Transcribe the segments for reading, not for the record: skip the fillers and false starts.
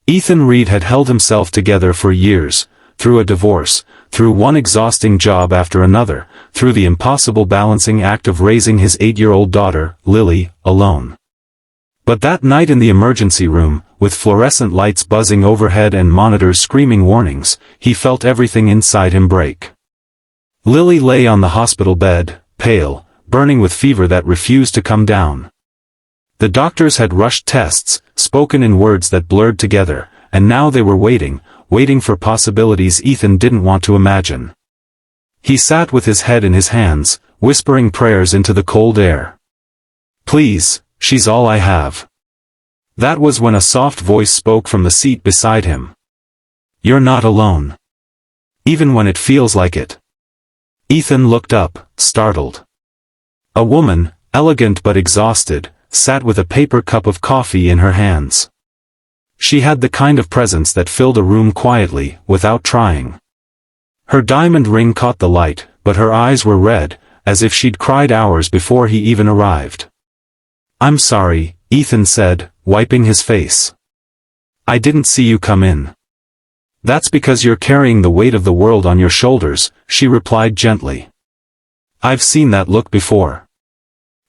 Ethan Reed had held himself together for years, through a divorce, through one exhausting job after another, through the impossible balancing act of raising his 8-year-old daughter, Lily, alone. But that night in the emergency room, with fluorescent lights buzzing overhead and monitors screaming warnings, he felt everything inside him break. Lily lay on the hospital bed, pale, burning with fever that refused to come down. The doctors had rushed tests, spoken in words that blurred together, and now they were waiting for possibilities Ethan didn't want to imagine. He sat with his head in his hands, whispering prayers into the cold air. "Please, she's all I have." That was when a soft voice spoke from the seat beside him. "You're not alone. Even when it feels like it." Ethan looked up, startled. A woman, elegant but exhausted, sat with a paper cup of coffee in her hands. She had the kind of presence that filled a room quietly, without trying. Her diamond ring caught the light, but her eyes were red, as if she'd cried hours before he even arrived. "I'm sorry," Ethan said, wiping his face. "I didn't see you come in." "That's because you're carrying the weight of the world on your shoulders," she replied gently. "I've seen that look before."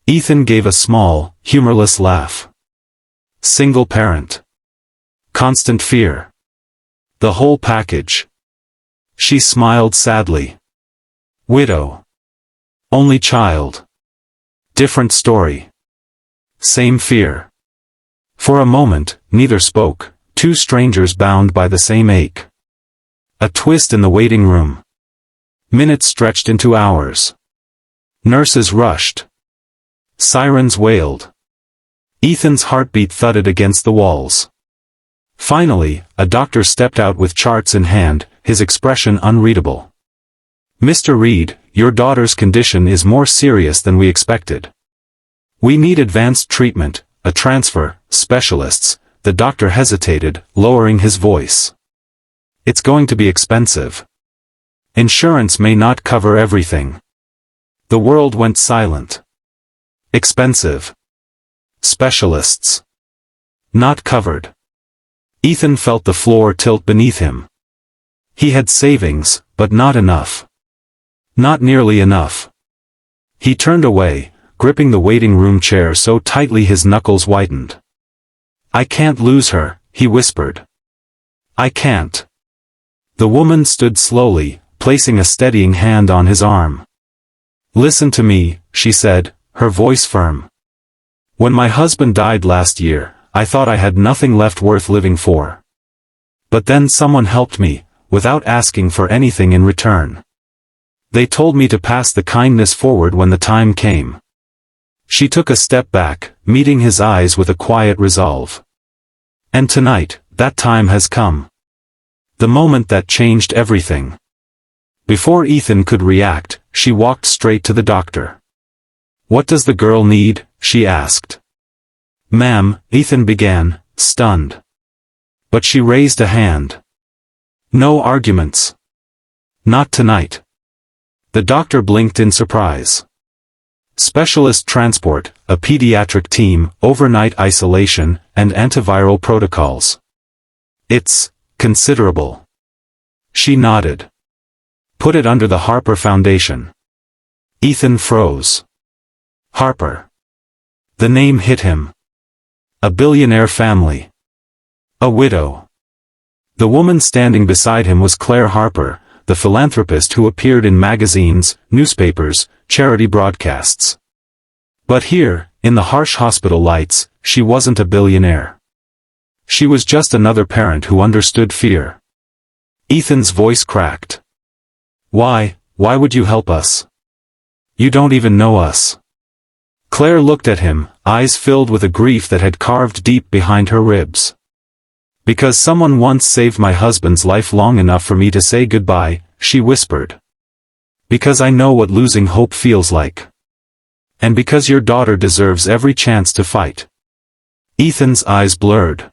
Ethan gave a small, humorless laugh. "Single parent. Constant fear. The whole package." She smiled sadly. "Widow. Only child. Different story. Same fear." For a moment, neither spoke, two strangers bound by the same ache. A twist in the waiting room. Minutes stretched into hours. Nurses rushed. Sirens wailed. Ethan's heartbeat thudded against the walls. Finally, a doctor stepped out with charts in hand, his expression unreadable. "Mr. Reed, your daughter's condition is more serious than we expected. We need advanced treatment, a transfer, specialists." The doctor hesitated, lowering his voice. "It's going to be expensive. Insurance may not cover everything." The world went silent. Expensive. Specialists. Not covered. Ethan felt the floor tilt beneath him. He had savings, but not enough. Not nearly enough. He turned away, gripping the waiting room chair so tightly his knuckles whitened. "I can't lose her," he whispered. "I can't." The woman stood slowly, placing a steadying hand on his arm. "Listen to me," she said, her voice firm. "When my husband died last year, I thought I had nothing left worth living for. But then someone helped me, without asking for anything in return. They told me to pass the kindness forward when the time came." She took a step back, meeting his eyes with a quiet resolve. "And tonight, that time has come. The moment that changed everything." Before Ethan could react, she walked straight to the doctor. "What does the girl need?" she asked. "Ma'am," Ethan began, stunned. But she raised a hand. "No arguments. Not tonight." The doctor blinked in surprise. "Specialist transport, a pediatric team, overnight isolation, and antiviral protocols. It's considerable." She nodded. "Put it under the Harper Foundation." Ethan froze. Harper. The name hit him. A billionaire family. A widow. The woman standing beside him was Claire Harper, the philanthropist who appeared in magazines, newspapers, charity broadcasts. But here, in the harsh hospital lights, she wasn't a billionaire. She was just another parent who understood fear. Ethan's voice cracked. Why would you help us? You don't even know us." Claire looked at him, eyes filled with a grief that had carved deep behind her ribs. "Because someone once saved my husband's life long enough for me to say goodbye," she whispered. "Because I know what losing hope feels like. And because your daughter deserves every chance to fight." Ethan's eyes blurred.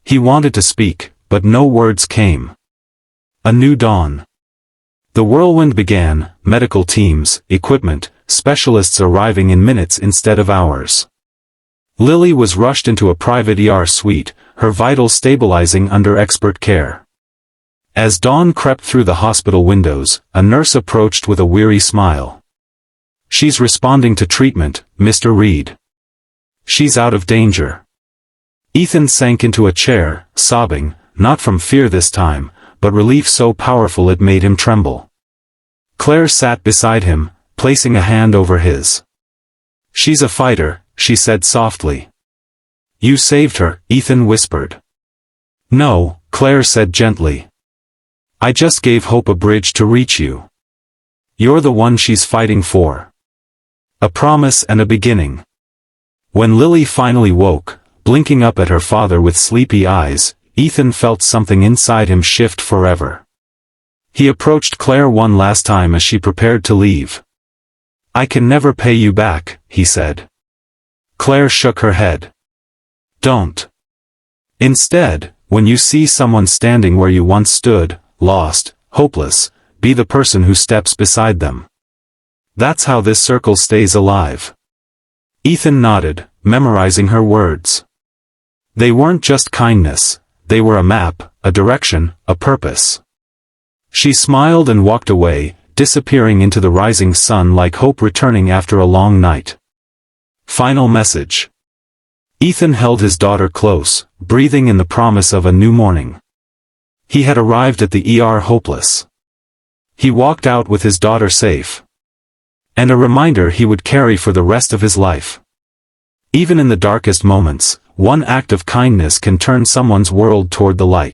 He wanted to speak, but no words came. A new dawn. The whirlwind began, medical teams, equipment, specialists arriving in minutes instead of hours. Lily was rushed into a private ER suite, her vitals stabilizing under expert care. As dawn crept through the hospital windows, a nurse approached with a weary smile. "She's responding to treatment, Mr. Reed. She's out of danger." Ethan sank into a chair, sobbing, not from fear this time, but relief so powerful it made him tremble. Claire sat beside him, placing a hand over his. "She's a fighter," she said softly. "You saved her," Ethan whispered. "No," Claire said gently. "I just gave Hope a bridge to reach you. You're the one she's fighting for. A promise and a beginning." When Lily finally woke, blinking up at her father with sleepy eyes, Ethan felt something inside him shift forever. He approached Claire one last time as she prepared to leave. "I can never pay you back," he said. Claire shook her head. "Don't. Instead, when you see someone standing where you once stood, lost, hopeless, be the person who steps beside them. That's how this circle stays alive." Ethan nodded, memorizing her words. They weren't just kindness, they were a map, a direction, a purpose. She smiled and walked away, disappearing into the rising sun like hope returning after a long night. Final message. Ethan held his daughter close, breathing in the promise of a new morning. He had arrived at the ER hopeless. He walked out with his daughter safe. And a reminder he would carry for the rest of his life. Even in the darkest moments, one act of kindness can turn someone's world toward the light.